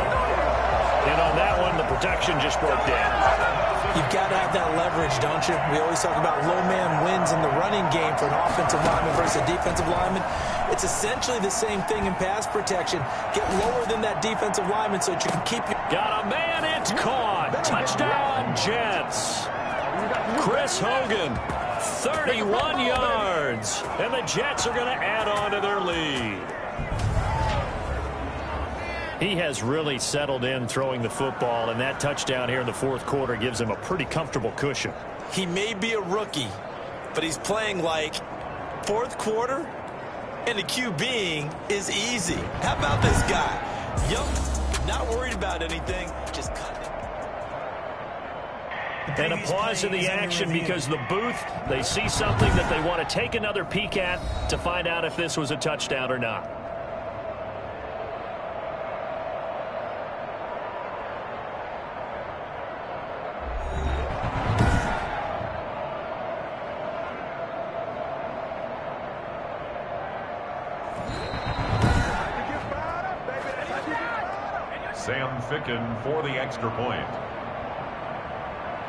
And on that one, the protection just broke down. You've got to have that leverage, don't you? We always talk about low man wins in the running game for an offensive lineman versus a defensive lineman. It's essentially the same thing in pass protection. Get lower than that defensive lineman so that you can keep your... Got a man, it's caught. Touchdown, Jets. Chris Hogan. 31 yards, and the Jets are going to add on to their lead. He has really settled in throwing the football, and that touchdown here in the 4th quarter gives him a pretty comfortable cushion. He may be a rookie, but he's playing like 4th quarter, and the QBing is easy. How about this guy? Young, not worried about anything, just cut it. And a pause in the action because the booth, they see something that they want to take another peek at to find out if this was a touchdown or not. Sam Ficken for the extra point.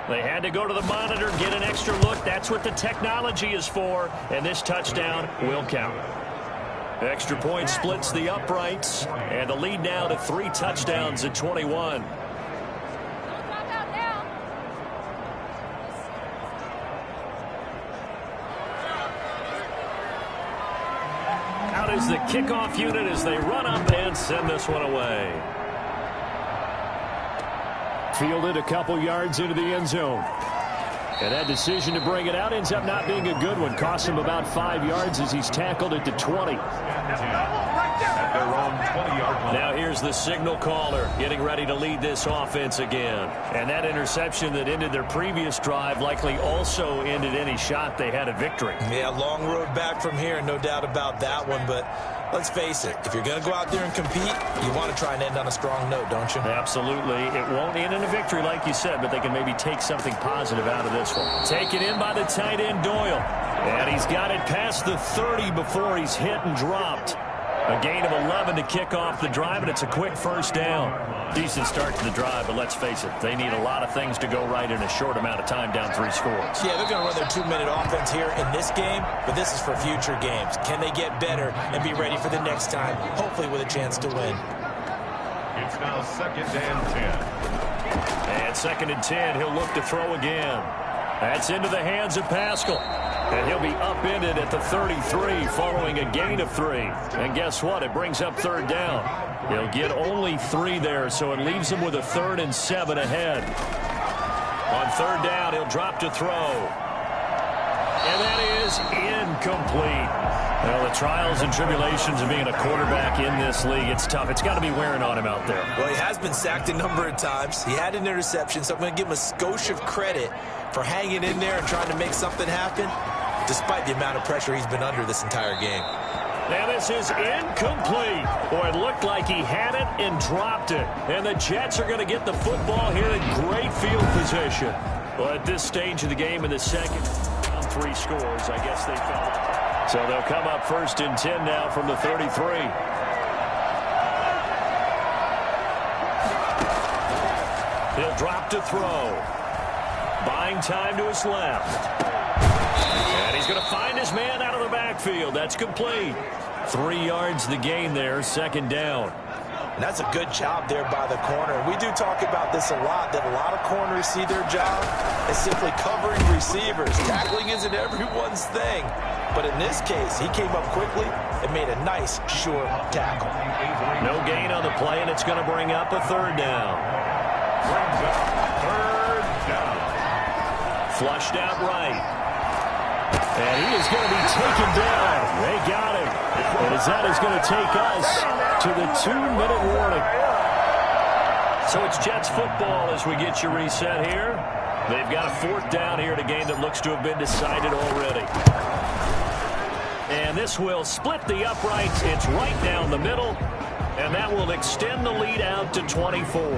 They had to go to the monitor, get an extra look. That's what the technology is for, and this touchdown will count. Extra point splits the uprights, and the lead now to 3 touchdowns at 21. Out is the kickoff unit as they run up and send this one away. Fielded a couple yards into the end zone. And that decision to bring it out ends up not being a good one. Costs him about 5 yards as he's tackled at the 20. At their own 20-yard line. Now here's the signal caller getting ready to lead this offense again. And that interception that ended their previous drive likely also ended any shot they had at victory. Yeah, long road back from here, no doubt about that one. But Let's face it, if you're going to go out there and compete, you want to try and end on a strong note, don't you? Absolutely. It won't end in a victory, like you said, but they can maybe take something positive out of this one. Taken in by the tight end, Doyle. And he's got it past the 30 before he's hit and dropped. A gain of 11 to kick off the drive, and it's a quick first down. Decent start to the drive, but let's face it, they need a lot of things to go right in a short amount of time, down 3 scores. Yeah, they're going to run their 2-minute offense here in this game, but this is for future games. Can they get better and be ready for the next time, hopefully with a chance to win? It's now 2nd and 10. And 2nd and 10, he'll look to throw again. That's into the hands of Pascal. And he'll be upended at the 33 following a gain of 3. And guess what? It brings up 3rd down. He'll get only 3 there, so it leaves him with a 3rd and 7 ahead. On 3rd down, he'll drop to throw. And that is incomplete. Well, the trials and tribulations of being a quarterback in this league, it's tough. It's got to be wearing on him out there. Well, he has been sacked a number of times. He had an interception, so I'm going to give him a skosh of credit for hanging in there and trying to make something happen, despite the amount of pressure he's been under this entire game. Now this is incomplete. Boy, it looked like he had it and dropped it. And the Jets are going to get the football here in great field position. Well, at this stage of the game in the second, down 3 scores, I guess they felt it. So they'll come up 1st and 10 now from the 33. He'll drop to throw. Buying time to his left. And he's going to find his man out of the backfield. That's complete. 3 yards the gain there, 2nd down. And that's a good job there by the corner. We do talk about this a lot, that a lot of corners see their job as simply covering receivers. Tackling isn't everyone's thing. But in this case, he came up quickly and made a nice, sure tackle. No gain on the play, and it's going to bring up a 3rd down. Brings up 3rd down. Flushed out right. And he is going to be taken down. They got him. And as that is going to take us to the 2-minute warning. So it's Jets football as we get you reset here. They've got a 4th down here in a game that looks to have been decided already. And this will split the uprights. It's right down the middle. And that will extend the lead out to 24. 19.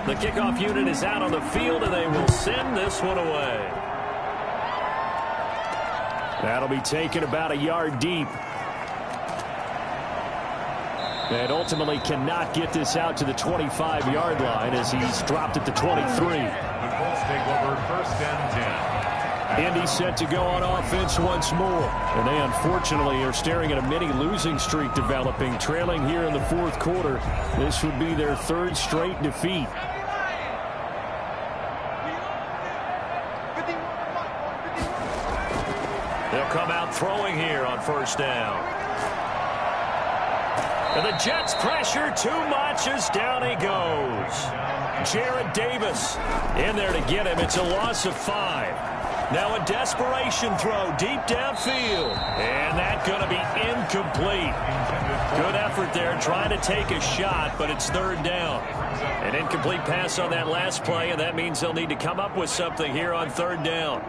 The kickoff unit is out on the field, and they will send this one away. That'll be taken about a yard deep. And ultimately cannot get this out to the 25-yard line as he's dropped at the 23. The Colts take over 1st and 10. Indy set to go on offense once more. And they unfortunately are staring at a mini losing streak developing, trailing here in the 4th quarter. This would be their 3rd straight defeat. They'll come out throwing here on 1st down. And the Jets pressure too much as down he goes. Jared Davis in there to get him. It's a loss of 5. Now a desperation throw deep downfield. And that's going to be incomplete. Good effort there trying to take a shot, but it's 3rd down. An incomplete pass on that last play, and that means they'll need to come up with something here on 3rd down.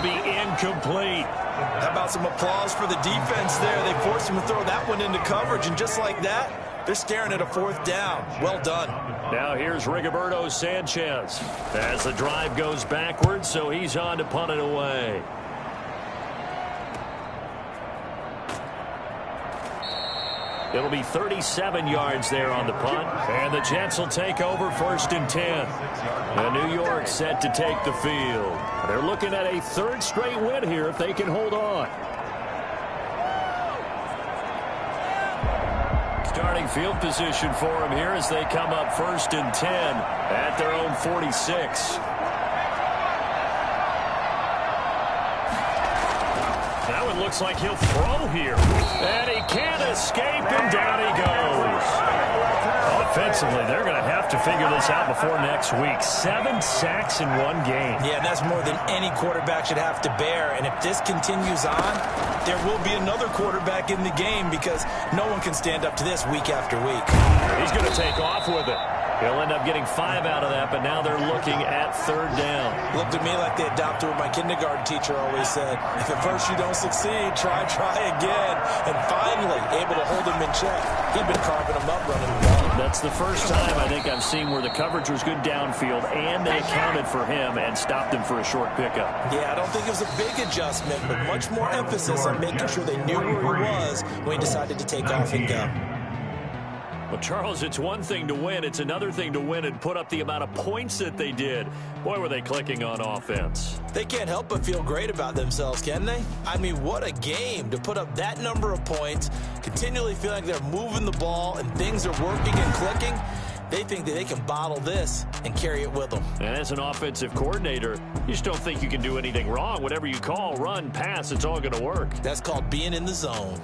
Be incomplete. How about some applause for the defense there? They forced him to throw that one into coverage, and just like that, they're staring at a 4th down. Well done. Now here's Rigoberto Sanchez as the drive goes backwards, so he's on to punt it away. It'll be 37 yards there on the punt, and the Jets will take over 1st and 10. And New York set to take the field. They're looking at a 3rd straight win here if they can hold on. Starting field position for them here as they come up 1st and 10 at their own 46. Now it looks like he'll throw here. And he can't escape, and down he goes. Defensively, they're going to have to figure this out before next week. 7 sacks in one game. Yeah, and that's more than any quarterback should have to bear. And if this continues on, there will be another quarterback in the game because no one can stand up to this week after week. He's going to take off with it. He'll end up getting 5 out of that, but now they're looking at 3rd down. Looked to me like they adopted what my kindergarten teacher always said. If at first you don't succeed, try again. And finally, able to hold him in check. He'd been carving him up running the ball. That's the first time I think I've seen where the coverage was good downfield and they accounted for him and stopped him for a short pickup. Yeah, I don't think it was a big adjustment, but much more emphasis on making sure they knew where he was when he decided to take off and go. Well, Charles, it's one thing to win. It's another thing to win and put up the amount of points that they did. Boy, were they clicking on offense. They can't help but feel great about themselves, can they? I mean, what a game to put up that number of points, continually feel like they're moving the ball and things are working and clicking. They think that they can bottle this and carry it with them. And as an offensive coordinator, you just don't think you can do anything wrong. Whatever you call, run, pass, it's all going to work. That's called being in the zone.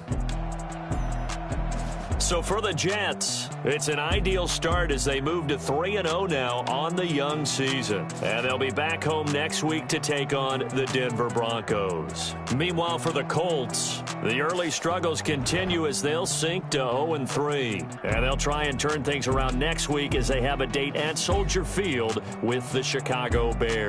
So for the Jets, it's an ideal start as they move to 3-0 now on the young season. And they'll be back home next week to take on the Denver Broncos. Meanwhile, for the Colts, the early struggles continue as they'll sink to 0-3. And they'll try and turn things around next week as they have a date at Soldier Field with the Chicago Bears.